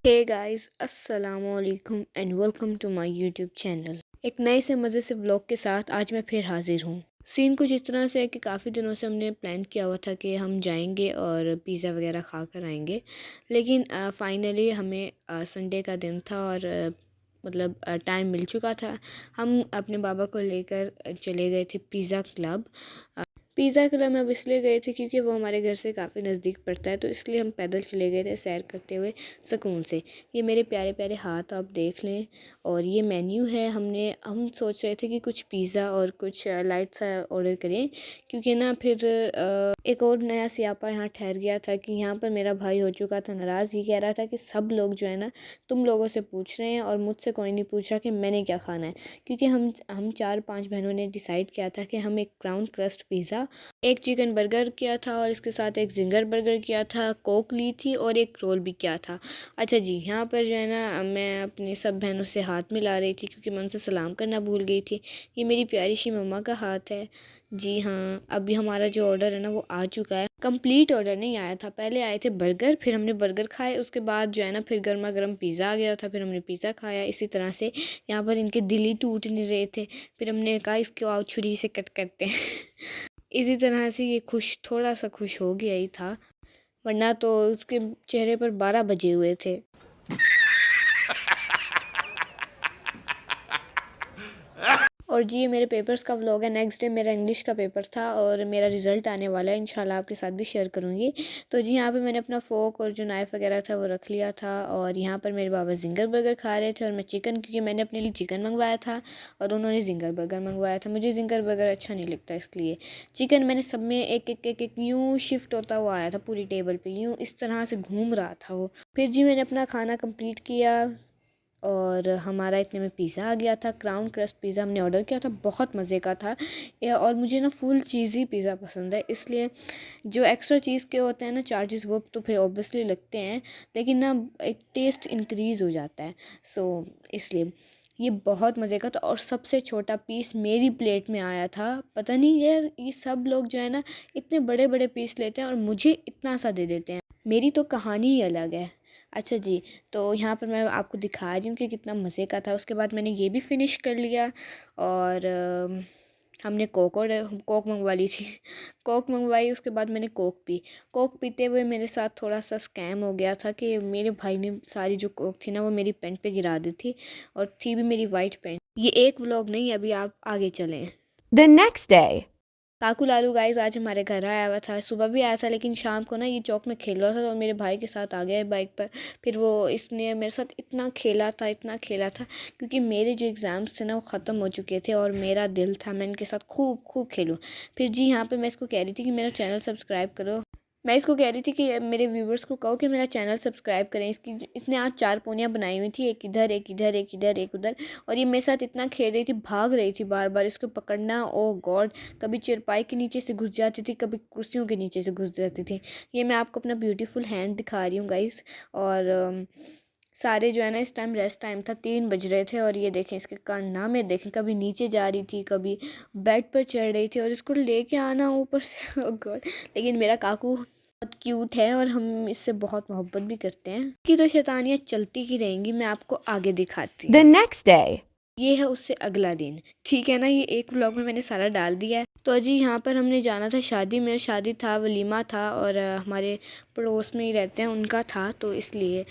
हे guys अस्सलाम वालेकुम and welcome to my YouTube channel. एक नए से मज़े से व्लॉग के साथ आज मैं फिर हाजिर हूँ। सीन कुछ इस तरह से है कि काफ़ी दिनों से हमने प्लान किया हुआ था कि हम जाएंगे और पिज़्ज़ा वगैरह खा कर आएंगे, लेकिन फाइनली हमें संडे का दिन था और मतलब टाइम मिल चुका था। हम अपने बाबा को लेकर चले गए थे पिज़्ज़ा क्लब। पिज़्ज़ा क्लब में अब इसलिए गए थे क्योंकि वो हमारे घर से काफ़ी नज़दीक पड़ता है, तो इसलिए हम पैदल चले गए थे सैर करते हुए सुकून से। ये मेरे प्यारे प्यारे हाथ आप देख लें, और ये मेन्यू है। हम सोच रहे थे कि कुछ पिज़्ज़ा और कुछ लाइट सा ऑर्डर करें, क्योंकि ना फिर एक और नया सियापा यहाँ ठहर गया था कि यहाँ पर मेरा भाई हो चुका था नाराज़। ये कह रहा था कि सब लोग जो है ना तुम लोगों से पूछ रहे हैं और मुझसे कोई नहीं पूछ रहा कि मैंने क्या खाना है, क्योंकि हम 4-5 बहनों ने डिसाइड किया था कि हम एक क्राउन क्रस्ट पिज़्ज़ा, एक चिकन बर्गर किया था और इसके साथ एक जिंगर बर्गर किया था, कोक ली थी और एक रोल भी किया था। अच्छा जी, यहाँ पर जो है ना मैं अपनी सब बहनों से हाथ मिला रही थी क्योंकि मैं उनसे सलाम करना भूल गई थी। ये मेरी प्यारी सी मम्मा का हाथ है। जी हाँ, अभी हमारा जो ऑर्डर है ना वो आ चुका है। कंप्लीट ऑर्डर नहीं आया था, पहले आए थे बर्गर, फिर हमने बर्गर खाए, उसके बाद जो है ना फिर गर्मा गर्म पिज़्ज़ा आ गया था, फिर हमने पिज़्ज़ा खाया। इसी तरह से यहाँ पर इनके दिल ही टूट नहीं रहे थे, फिर हमने कहा इसको आओ छुरी से कट करते हैं। इसी तरह से ये थोड़ा सा खुश हो गया ही था, वरना तो उसके चेहरे पर 12 बजे हुए थे। और जी, ये मेरे पेपर्स का व्लॉग है। नेक्स्ट डे मेरा इंग्लिश का पेपर था और मेरा रिज़ल्ट आने वाला है, इंशाल्लाह आपके साथ भी शेयर करूँगी। तो जी, यहाँ पे मैंने अपना फ़ोक और जो नाइफ़ वगैरह था वो रख लिया था, और यहाँ पर मेरे बाबा जिंगर बर्गर खा रहे थे और मैं चिकन, क्योंकि मैंने अपने लिए चिकन मंगवाया था और उन्होंने जिंगर बर्गर मंगवाया था। मुझे जिंगर बर्गर अच्छा नहीं लगता, इसलिए चिकन मैंने सब में एक एक एक एक यूँ शिफ्ट होता हुआ आया था पूरी टेबल पर, यूँ इस तरह से घूम रहा था वो। फिर जी मैंने अपना खाना कंप्लीट किया और हमारा इतने में पिज़्ज़ा आ गया था। क्राउन क्रस्ट पिज़्ज़ा हमने ऑर्डर किया था, बहुत मज़े का था। और मुझे ना फुल चीज़ी पिज़्ज़ा पसंद है, इसलिए जो एक्स्ट्रा चीज़ के होते हैं ना चार्जेस, वो तो फिर ऑब्वियसली लगते हैं, लेकिन ना एक टेस्ट इंक्रीज़ हो जाता है। सो इसलिए ये बहुत मज़े का था, और सबसे छोटा पीस मेरी प्लेट में आया था। पता नहीं यार, ये सब लोग जो है ना इतने बड़े बड़े पीस लेते हैं और मुझे इतना सा दे देते हैं। मेरी तो कहानी ही अलग है। अच्छा जी, तो यहाँ पर मैं आपको दिखा रही हूँ कि कितना मज़े का था। उसके बाद मैंने ये भी फ़िनिश कर लिया, और हमने कोक मंगवा ली थी। कोक मंगवाई, उसके बाद मैंने कोक पी। कोक पीते हुए मेरे साथ थोड़ा सा स्कैम हो गया था कि मेरे भाई ने सारी जो कोक थी ना वो मेरी पेंट पे गिरा दी थी, और थी भी मेरी वाइट पेंट। ये एक व्लॉग नहीं, अभी आप आगे चलें। The next day. Kaku Lalu guys आज हमारे घर आया हुआ था, सुबह भी आया था, लेकिन शाम को ना ये चौक में खेल रहा था और मेरे भाई के साथ आ गया है बाइक पर। फिर वो इसने मेरे साथ इतना खेला था, इतना खेला था, क्योंकि मेरे जो एग्ज़ाम्स थे ना वो ख़त्म हो चुके थे और मेरा दिल था मैं इनके साथ खूब खूब खेलूँ। फिर जी यहाँ पे मैं इसको कह रही थी कि मेरा चैनल सब्सक्राइब करो। मैं इसको कह रही थी कि मेरे व्यूवर्स को कहो कि मेरा चैनल सब्सक्राइब करें। इसने आज 4 पोनियाँ बनाई हुई थी, एक इधर एक इधर एक इधर एक उधर, और ये मेरे साथ इतना खेल रही थी, भाग रही थी बार बार इसको पकड़ना। ओ गॉड, कभी चारपाई के नीचे से घुस जाती थी, कभी कुर्सियों के नीचे से घुस जाती थी। ये मैं आपको अपना ब्यूटीफुल हैंड दिखा रही हूँ गाइस। और सारे जो है ना इस टाइम रेस्ट टाइम था, 3 बज रहे थे, और ये देखें इसके कारनामे देखें, कभी नीचे जा रही थी, कभी बेड पर चढ़ रही थी, और इसको लेके आना ऊपर से। ओ गॉड, लेकिन मेरा काकू बहुत क्यूट है और हम इससे बहुत मोहब्बत भी करते हैं। कि तो शैतानियाँ चलती ही रहेंगी, मैं आपको आगे दिखाती The हूँ। next day. ये है उससे अगला दिन, ठीक है ना। ये एक व्लॉग में मैंने सारा डाल दिया है। तो जी यहाँ पर हमने जाना था शादी में, शादी था, वलीमा था, और हमारे पड़ोस में ही रहते हैं, उनका था, तो इसलिए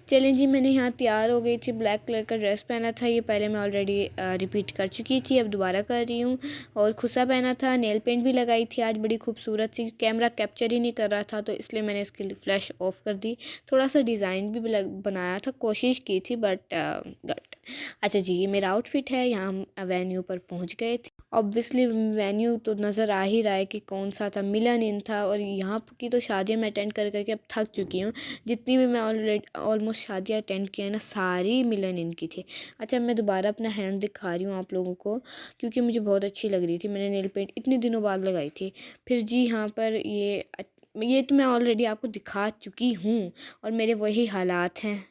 चलें जी। मैंने यहाँ तैयार हो गई थी, ब्लैक कलर का ड्रेस पहना था, ये पहले मैं ऑलरेडी रिपीट कर चुकी थी, अब दोबारा कर रही हूँ। और खुसा पहना था, नेल पेंट भी लगाई थी आज बड़ी खूबसूरत सी। कैमरा कैप्चर ही नहीं कर रहा था, तो इसलिए मैंने इसकी फ्लैश ऑफ कर दी। थोड़ा सा डिज़ाइन भी बनाया था, कोशिश की थी, बट अच्छा जी, ये मेरा आउटफिट है। यहाँ हम वेन्यू पर पहुँच गए थे। ऑब्वियसली वेन्यू तो नज़र आ ही रहा है कि कौन सा था, मिलन इन था। और यहाँ की तो शादियाँ मैं अटेंड कर करके अब थक चुकी हूँ। जितनी भी मैं ऑलमोस्ट शादियाँ अटेंड की है ना, सारी मिलन इन की थी। अच्छा, मैं दोबारा अपना हैंड दिखा रही हूँ आप लोगों को, क्योंकि मुझे बहुत अच्छी लग रही थी। मैंने नेल पेंट इतने दिनों बाद लगाई थी। फिर जी यहाँ पर ये तो मैं ऑलरेडी आपको दिखा चुकी हूँ, और मेरे वही हालात हैं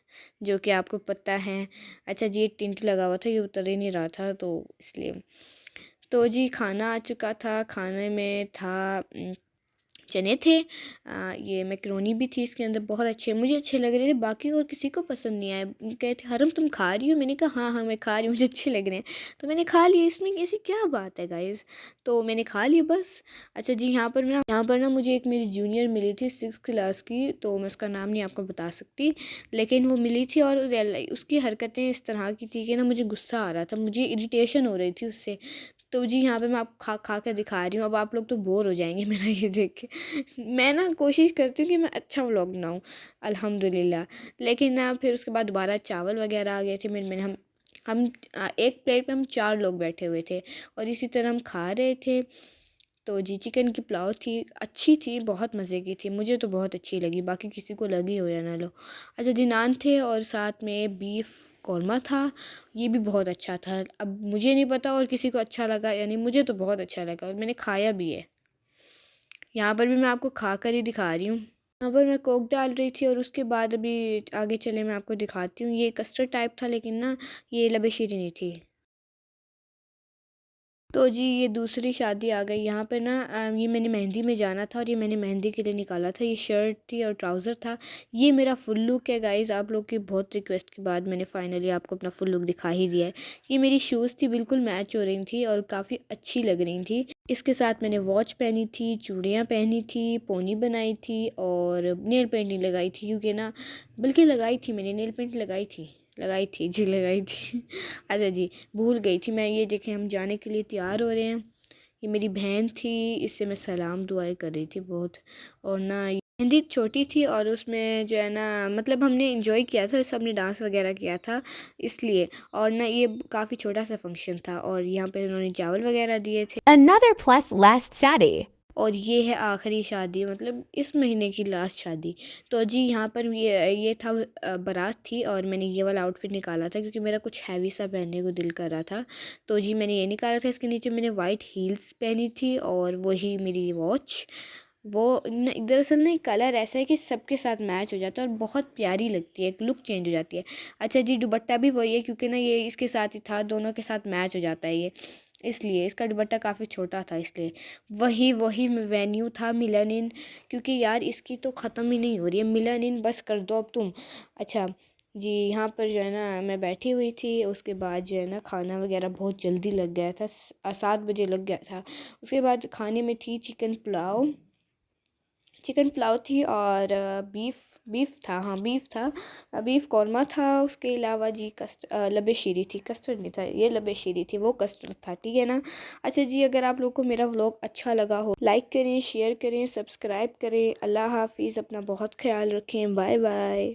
जो कि आपको पता है। अच्छा जी, एक टिंट लगा हुआ था, ये उतर ही नहीं रहा था, तो इसलिए। तो जी खाना आ चुका था, खाने में था चने थे, ये मैक्रोनी भी थी इसके अंदर, बहुत अच्छे मुझे अच्छे लग रहे थे, बाकी और किसी को पसंद नहीं आए। कहते हरम तुम खा रही हो? मैंने कहा हाँ हाँ मैं खा रही हूँ, मुझे अच्छे लग रहे हैं, तो मैंने खा लिए। इसमें ऐसी क्या बात है गाइस, तो मैंने खा लिए बस। अच्छा जी, यहाँ पर ना मुझे एक मेरी जूनियर मिली थी 6th क्लास की, तो मैं उसका नाम नहीं आपको बता सकती, लेकिन वो मिली थी और उसकी हरकतें इस तरह की थी कि ना मुझे गुस्सा आ रहा था, मुझे इरिटेशन हो रही थी उससे। तो जी यहाँ पे मैं आपको खा खा के दिखा रही हूँ, अब आप लोग तो बोर हो जाएंगे मेरा ये देख के। मैं ना कोशिश करती हूँ कि मैं अच्छा व्लॉग बनाऊँ, अल्हम्दुलिल्लाह। लेकिन ना फिर उसके बाद दोबारा चावल वगैरह आ गए थे मेरे मैंने हम एक प्लेट पे हम 4 लोग बैठे हुए थे और इसी तरह हम खा रहे थे। तो जी चिकन की पुलाव थी, अच्छी थी, बहुत मज़े की थी, मुझे तो बहुत अच्छी लगी, बाकी किसी को लगी हो या ना लो। अच्छा जी, नान थे और साथ में बीफ कौरमा था, ये भी बहुत अच्छा था। अब मुझे नहीं पता और किसी को अच्छा लगा यानी, मुझे तो बहुत अच्छा लगा और मैंने खाया भी है। यहाँ पर भी मैं आपको खा कर ही दिखा रही हूँ। यहाँ पर मैं कोक डाल रही थी और उसके बाद अभी आगे चले मैं आपको दिखाती हूँ। ये कस्टर्ड टाइप था लेकिन ना ये लबे शीरी थी। तो जी ये दूसरी शादी आ गई। यहाँ पे ना ये मैंने मेहंदी में जाना था और ये मैंने मेहंदी के लिए निकाला था। ये शर्ट थी और ट्राउज़र था। ये मेरा फुल लुक है गाइज़, आप लोग की बहुत रिक्वेस्ट के बाद मैंने फाइनली आपको अपना फुल लुक दिखा ही दिया है। ये मेरी शूज़ थी, बिल्कुल मैच हो रही थी और काफ़ी अच्छी लग रही थी। इसके साथ मैंने वॉच पहनी थी, चूड़ियाँ पहनी थी, पोनी बनाई थी और नेल पेंट नहीं लगाई थी क्योंकि ना, बल्कि लगाई थी मैंने, नेल पेंट लगाई थी जी लगाई थी। अच्छा जी, भूल गई थी मैं। ये देखें हम जाने के लिए तैयार हो रहे हैं। ये मेरी बहन थी, इससे मैं सलाम दुआएं कर रही थी बहुत। और ना ये मेहंदी छोटी थी और उसमें जो है ना, मतलब हमने इंजॉय किया था, सबने डांस वगैरह किया था इसलिए। और ना ये काफ़ी छोटा सा फंक्शन था और यहाँ पे उन्होंने चावल वगैरह दिए थे। Another plus less chatty. और ये है आखिरी शादी, मतलब इस महीने की लास्ट शादी। तो जी यहाँ पर ये था, बारात थी और मैंने ये वाला आउटफिट निकाला था क्योंकि मेरा कुछ हैवी सा पहनने को दिल कर रहा था। तो जी मैंने ये निकाला था। इसके नीचे मैंने वाइट हील्स पहनी थी और वही मेरी वॉच। वो दरअसल ना कलर ऐसा है कि सबके साथ मैच हो जाता है और बहुत प्यारी लगती है, एक लुक चेंज हो जाती है। अच्छा जी, दुपट्टा भी वही है क्योंकि ना ये इसके साथ ही था, दोनों के साथ मैच हो जाता है ये, इसलिए इसका दुपट्टा काफ़ी छोटा था इसलिए। वही वही वेन्यू था मिलन इन, क्योंकि यार इसकी तो ख़त्म ही नहीं हो रही है, मिलन इन बस कर दो अब तुम। अच्छा जी, यहाँ पर जो है ना मैं बैठी हुई थी, उसके बाद जो है ना खाना वगैरह बहुत जल्दी लग गया था, 7 बजे लग गया था। उसके बाद खाने में थी चिकन पुलाव थी और बीफ था, हाँ बीफ था, बीफ कौरमा था। उसके अलावा जी लबे शीरी थी, कस्टर्ड नहीं था, ये लबे शीरी थी, वो कस्टर्ड था, ठीक है ना। अच्छा जी, अगर आप लोग को मेरा व्लॉग अच्छा लगा हो, लाइक करें, शेयर करें, सब्सक्राइब करें। अल्लाह हाफिज़, अपना बहुत ख्याल रखें, बाय बाय।